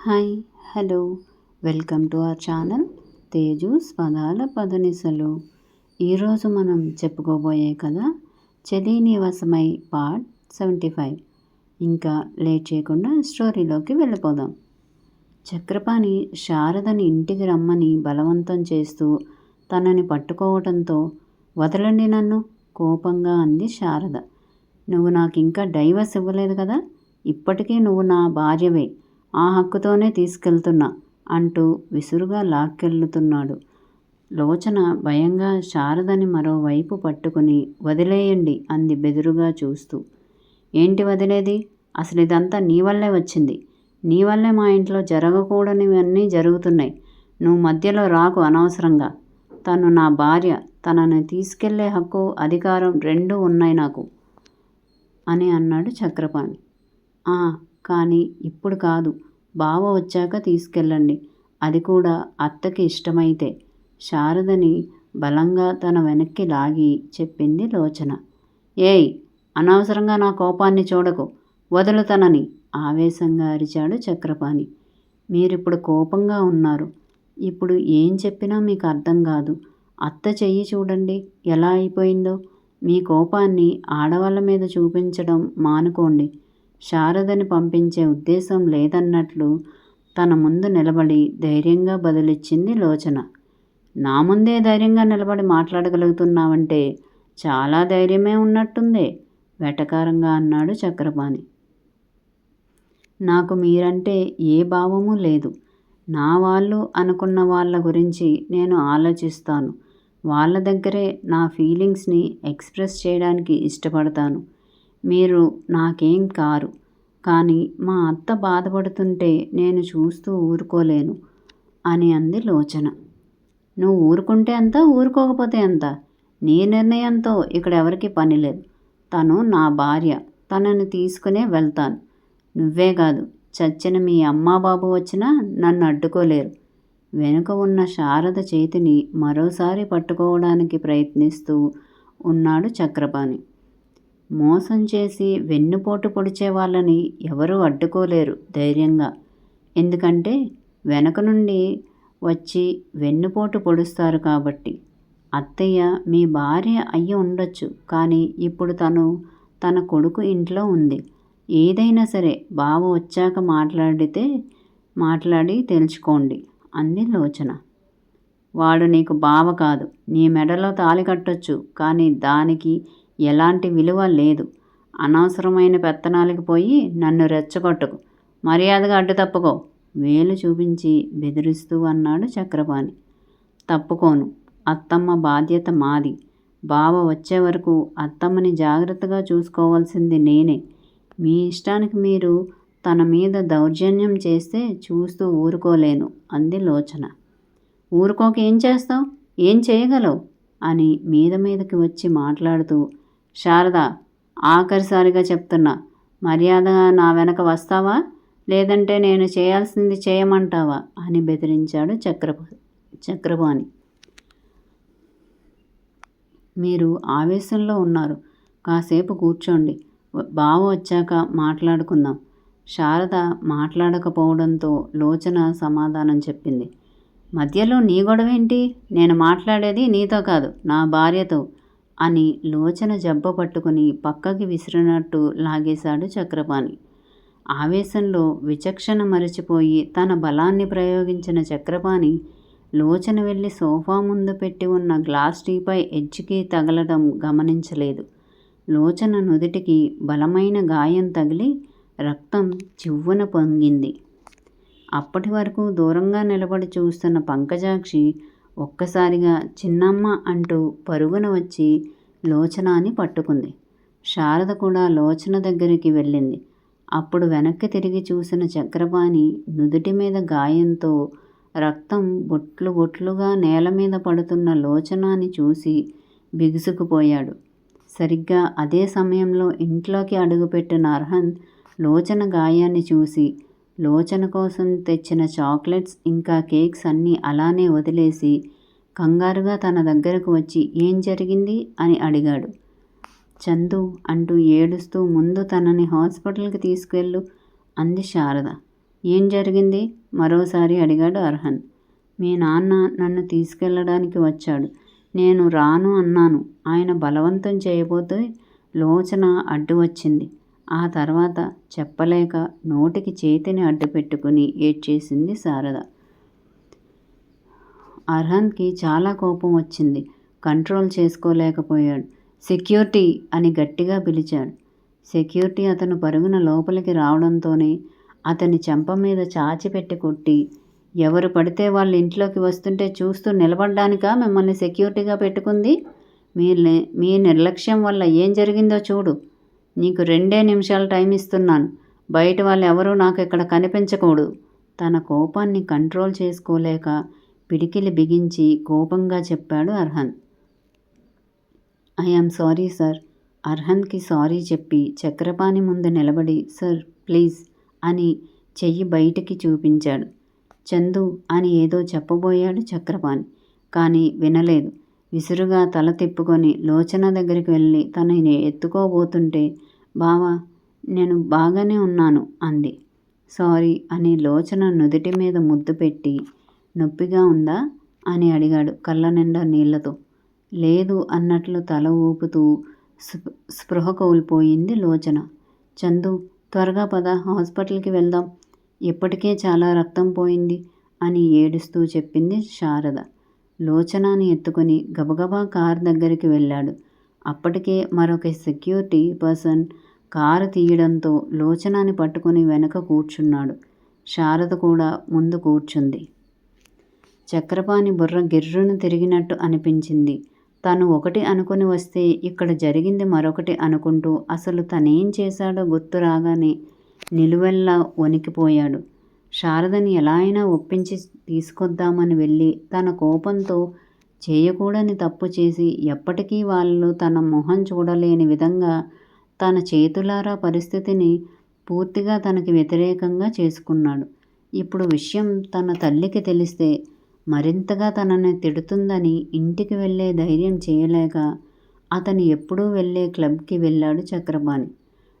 Hi hello welcome to our channel Teju's పదాల పదనిసలు. ఈరోజు మనం చెప్పుకోబోయే కథ చలి నివాసమై పార్ట్ 75. ఇంకా లేట్ చేయకుండా స్టోరీలోకి వెళ్ళిపోదాం. చక్రపాణి శారదని ఇంటికి రమ్మని బలవంతం చేస్తూ తనని పట్టుకోవడంతో వదలండి నన్ను, కోపంగా అంది శారద. నువ్వు నాకు ఇంకా డైవర్స్ ఇవ్వలేదు కదా, ఇప్పటికీ నువ్వు నా భార్యవే, ఆ హక్కుతోనే తీసుకెళ్తున్నా అంటూ విసురుగా లాక్కెళ్తున్నాడు. లోచన భయంగా శారదని మరోవైపు పట్టుకుని వదిలేయండి అంది బెదురుగా చూస్తూ. ఏంటి వదిలేది? అసలు ఇదంతా నీ వల్లే వచ్చింది. నీ వల్లే మా ఇంట్లో జరగకూడనివన్నీ జరుగుతున్నాయి. నువ్వు మధ్యలో రాకు అనవసరంగా. తను నా భార్య, తనని తీసుకెళ్లే హక్కు, అధికారం రెండూ ఉన్నాయి నాకు అని అన్నాడు చక్రపాణి. కానీ ఇప్పుడు కాదు, బావ వచ్చాక తీసుకెళ్ళండి, అది కూడా అత్తకి ఇష్టమైతే, శారదని బలంగా తన వెనక్కి లాగి చెప్పింది లోచన. ఏయ్, అనవసరంగా నా కోపాన్ని చూడకు, వదులుతనని ఆవేశంగా అరిచాడు చక్రపాణి. మీరిప్పుడు కోపంగా ఉన్నారు. ఇప్పుడు ఏం చెప్పినా మీకు అర్థం కాదు. అత్త చెయ్యి చూడండి ఎలా అయిపోయిందో. మీ కోపాన్ని ఆడవాళ్ళ మీద చూపించడం మానుకోండి. శారదని పంపించే ఉద్దేశం లేదన్నట్లు తన ముందు నిలబడి ధైర్యంగా బదులిచ్చింది లోచన. నా ముందే ధైర్యంగా నిలబడి మాట్లాడగలుగుతున్నావంటే చాలా ధైర్యమే ఉన్నట్టుందే, వెటకారంగా అన్నాడు చక్రపాణి. నాకు మీరంటే ఏ భావము లేదు. నా వాళ్ళు అనుకున్న వాళ్ళ గురించి నేను ఆలోచిస్తాను. వాళ్ళ దగ్గరే నా ఫీలింగ్స్ని ఎక్స్ప్రెస్ చేయడానికి ఇష్టపడతాను. మీరు నాకేం కారు, కానీ మా అత్త బాధపడుతుంటే నేను చూస్తూ ఊరుకోలేను అని అంది లోచన. నువ్వు ఊరుకుంటే అంత, ఊరుకోకపోతే అంత, నీ నిర్ణయంతో ఇక్కడ ఎవరికి పని లేదు. తను నా భార్య, తనని తీసుకునే వెళ్తాను. నువ్వే కాదు, చచ్చిన మీ అమ్మా బాబు వచ్చినా నన్ను అడ్డుకోలేరు. వెనుక ఉన్న శారద చేతిని మరోసారి పట్టుకోవడానికి ప్రయత్నిస్తూ ఉన్నాడు చక్రపాణి. మోసం చేసి వెన్నుపోటు పొడిచే వాళ్ళని ఎవరూ అడ్డుకోలేరు ధైర్యంగా. ఎందుకంటే వెనక నుండి వచ్చి వెన్నుపోటు పొడుస్తారు కాబట్టి. అత్తయ్య మీ భార్య అయ్యి ఉండొచ్చు, కానీ ఇప్పుడు తన కొడుకు ఇంట్లో ఉంది. ఏదైనా సరే బావ వచ్చాక మాట్లాడి తెలుసుకోండి అంది లోచన. వాడు నీకు బావ కాదు. నీ మెడలో తాళి కట్టొచ్చు, కానీ దానికి ఎలాంటి విలువ లేదు. అనవసరమైన పెత్తనాలకి పోయి నన్ను రెచ్చగొట్టకు. మర్యాదగా అడ్డు తప్పుకో, వేలు చూపించి బెదిరిస్తూ అన్నాడు చక్రపాణి. తప్పుకోను. అత్తమ్మ బాధ్యత మాది. బావ వచ్చే వరకు అత్తమ్మని జాగ్రత్తగా చూసుకోవాల్సింది నేనే. మీ ఇష్టానికి మీరు తన మీద దౌర్జన్యం చేస్తే చూస్తూ ఊరుకోలేను అంది లోచన. ఊరుకోక ఏం చేస్తావు? ఏం చేయగలవు అని మీదకి వచ్చి మాట్లాడుతూ, శారద, ఆఖరిసారిగా చెప్తున్నా, మర్యాదగా నా వెనక వస్తావా, లేదంటే నేను చేయాల్సింది చేయమంటావా అని బెదిరించాడు చక్రపాణి. మీరు ఆవేశంలో ఉన్నారు, కాసేపు కూర్చోండి, బావ వచ్చాక మాట్లాడుకుందాం. శారద మాట్లాడకపోవడంతో లోచన సమాధానం చెప్పింది. మధ్యలో నీ గొడవేంటి? నేను మాట్లాడేది నీతో కాదు, నా భార్యతో అని లోచన జబ్బ పట్టుకుని పక్కకి విసిరినట్టు లాగేశాడు చక్రపాణి. ఆవేశంలో విచక్షణ మరచిపోయి తన బలాన్ని ప్రయోగించిన చక్రపాణి లోచన వెళ్ళి సోఫా ముందు పెట్టి ఉన్న గ్లాస్ టీపై ఎడ్జ్కి తగలడం గమనించలేదు. లోచన నుదిటికి బలమైన గాయం తగిలి రక్తం చివ్వున పొంగింది. అప్పటి వరకు దూరంగా నిలబడి చూస్తున్న పంకజాక్షి ఒక్కసారిగా చిన్నమ్మ అంటూ పరుగున వచ్చి లోచనాని పట్టుకుంది. శారద కూడా లోచన దగ్గరికి వెళ్ళింది. అప్పుడు వెనక్కి తిరిగి చూసిన చక్రపాణి నుదుటి మీద గాయంతో రక్తం బొట్లు బొట్లుగా నేల మీద పడుతున్న లోచనాని చూసి బిగుసుకుపోయాడు. సరిగ్గా అదే సమయంలో ఇంట్లోకి అడుగుపెట్టిన అర్హన్ లోచన గాయాన్ని చూసి లోచన కోసం తెచ్చిన చాక్లెట్స్ ఇంకా కేక్స్ అన్నీ అలానే వదిలేసి కంగారుగా తన దగ్గరకు వచ్చి ఏం జరిగింది అని అడిగాడు. చందు అంటూ ఏడుస్తూ ముందు తనని హాస్పిటల్కి తీసుకెళ్ళు అంది శారద. ఏం జరిగింది? మరోసారి అడిగాడు అర్హన్. మీ నాన్న నన్ను తీసుకెళ్ళడానికి వచ్చాడు. నేను రాను అన్నాను. ఆయన బలవంతం చేయబోతే లోచన అడ్డు వచ్చింది. ఆ తర్వాత చెప్పలేక నోటికి చేతిని అడ్డు పెట్టుకుని ఏడ్చేసింది శారద. అర్హన్కి చాలా కోపం వచ్చింది. కంట్రోల్ చేసుకోలేకపోయాడు. సెక్యూరిటీ అని గట్టిగా పిలిచాడు. సెక్యూరిటీ అతను పరుగున లోపలికి రావడంతోనే అతని చెంప మీద చాచిపెట్టి కొట్టి, ఎవరు పడితే వాళ్ళ ఇంట్లోకి వస్తుంటే చూస్తూ నిలబడ్డానికా మిమ్మల్ని సెక్యూరిటీగా పెట్టుకుంది? మీ నిర్లక్ష్యం వల్ల ఏం జరిగిందో చూడు. నీకు 2 నిమిషాలు టైం ఇస్తున్నాను. బయట వాళ్ళు ఎవరూ నాకు ఇక్కడ కనిపించకూడదు. తన కోపాన్ని కంట్రోల్ చేసుకోలేక పిడికిలి బిగించి కోపంగా చెప్పాడు Arhan. I am sorry sir. అర్హన్కి సారీ చెప్పి చక్రపాణి ముందు నిలబడి, సార్ ప్లీజ్ అని చెయ్యి బయటికి చూపించాడు. చందు అని ఏదో చెప్పబోయాడు చక్రపాణి. కానీ వినలేదు. విసురుగా తల తిప్పుకొని లోచన దగ్గరికి వెళ్ళి తనని ఎత్తుకోబోతుంటే, బావా నేను బాగానే ఉన్నాను అంది. సారీ అని లోచన నుదుటి మీద ముద్దు పెట్టి, నొప్పిగా ఉందా అని అడిగాడు కళ్ళ నిండా నీళ్లతో. లేదు అన్నట్లు తల ఊపుతూ స్పృహ కోల్పోయింది లోచన. చందు త్వరగా పద, హాస్పిటల్కి వెళ్దాం. ఇప్పటికే చాలా రక్తం పోయింది అని ఏడుస్తూ చెప్పింది శారద. లోచనాని ఎత్తుకుని గబగబా కారు దగ్గరికి వెళ్ళాడు. అప్పటికే మరొక సెక్యూరిటీ పర్సన్ కారు తీయడంతో లోచనాని పట్టుకుని వెనక కూర్చున్నాడు. శారద కూడా ముందు కూర్చుంది. చక్రపాణి బుర్ర గిర్రును తిరిగినట్టు అనిపించింది. తను ఒకటి అనుకుని వస్తే ఇక్కడ జరిగింది మరొకటి అనుకుంటూ అసలు తనేం చేశాడో గుర్తు రాగానే నిలువెల్లా వణికిపోయాడు. శారదని ఎలా అయినా ఒప్పించి తీసుకొద్దామని వెళ్ళి తన కోపంతో చేయకూడని తప్పు చేసి ఎప్పటికీ వాళ్ళు తన మొహం చూడలేని విధంగా తన చేతులారా పరిస్థితిని పూర్తిగా తనకి వ్యతిరేకంగా చేసుకున్నాడు. ఇప్పుడు విషయం తన తల్లికి తెలిస్తే మరింతగా తనని తిడుతుందని ఇంటికి వెళ్ళే ధైర్యం చేయలేక అతను ఎప్పుడూ వెళ్ళే క్లబ్కి వెళ్ళాడు చక్రపాణి.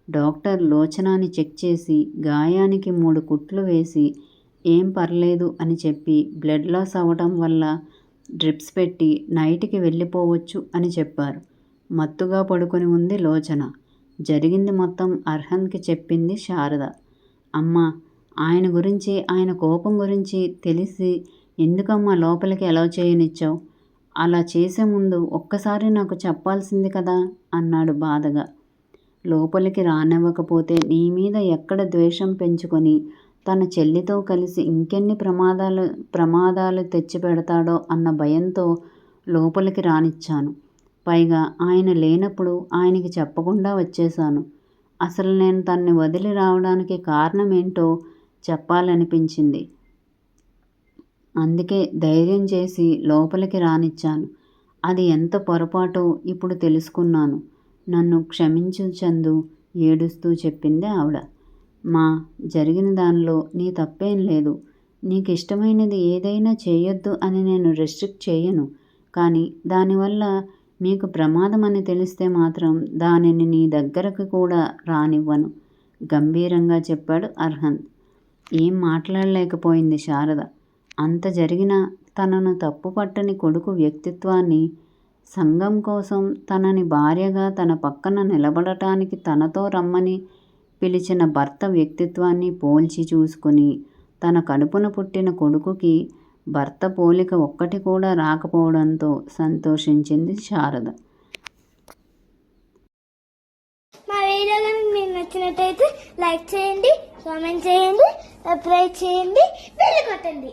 డాక్టర్ లోచనాని చెక్ చేసి గాయానికి 3 కుట్లు వేసి ఏం పర్లేదు అని చెప్పి బ్లడ్ లాస్ అవ్వటం వల్ల డ్రిప్స్ పెట్టి నైట్కి వెళ్ళిపోవచ్చు అని చెప్పారు. మత్తుగా పడుకొని ఉంది లోచన. జరిగింది మొత్తం అర్హన్కి చెప్పింది శారద. అమ్మా, ఆయన గురించి, ఆయన కోపం గురించి తెలిసి ఎందుకమ్మా లోపలికి అలౌ చేయనిచ్చావు? అలా చేసే ముందు ఒక్కసారి నాకు చెప్పాల్సింది కదా అన్నాడు బాధగా. లోపలికి రానివ్వకపోతే నీ మీద ఎక్కడ ద్వేషం పెంచుకొని తన చెల్లితో కలిసి ఇంకెన్ని ప్రమాదాలు తెచ్చిపెడతాడో అన్న భయంతో లోపలికి రానిచ్చాను. పైగా ఆయన లేనప్పుడు ఆయనకి చెప్పకుండా వచ్చేశాను. అసలు నేను తన్ని వదిలి రావడానికి కారణం ఏంటో చెప్పాలనిపించింది. అందుకే ధైర్యం చేసి లోపలికి రానిచ్చాను. అది ఎంత పొరపాటో ఇప్పుడు తెలుసుకున్నాను. నన్ను క్షమించు చందు ఏడుస్తూ చెప్పింది ఆవిడ. మా జరిగిన దానిలో నీ తప్పేం లేదు. నీకు ఇష్టమైనది ఏదైనా చేయొద్దు అని నేను రెస్ట్రిక్ట్ చేయను. కానీ దానివల్ల మీకు ప్రమాదం అని తెలిస్తే మాత్రం దానిని నీ దగ్గరకు కూడా రానివ్వను గంభీరంగా చెప్పాడు అర్హన్. ఏం మాట్లాడలేకపోయింది శారద. అంత జరిగినా తనను తప్పుపట్టని కొడుకు వ్యక్తిత్వాన్ని, సంఘం కోసం తనని భార్యగా తన పక్కన నిలబడటానికి తనతో రమ్మని పిలిచిన భర్త వ్యక్తిత్వాన్ని పోల్చి చూసుకుని తన కడుపున పుట్టిన కొడుకుకి భర్త పోలిక ఒక్కటి కూడా రాకపోవడంతో సంతోషించింది శారద. మా వీడియో కనుక మీకు నచ్చినట్టయితే లైక్ చేయండి, కామెంట్ చేయండి, సబ్స్క్రైబ్ చేయండి, బెల్ కొట్టండి.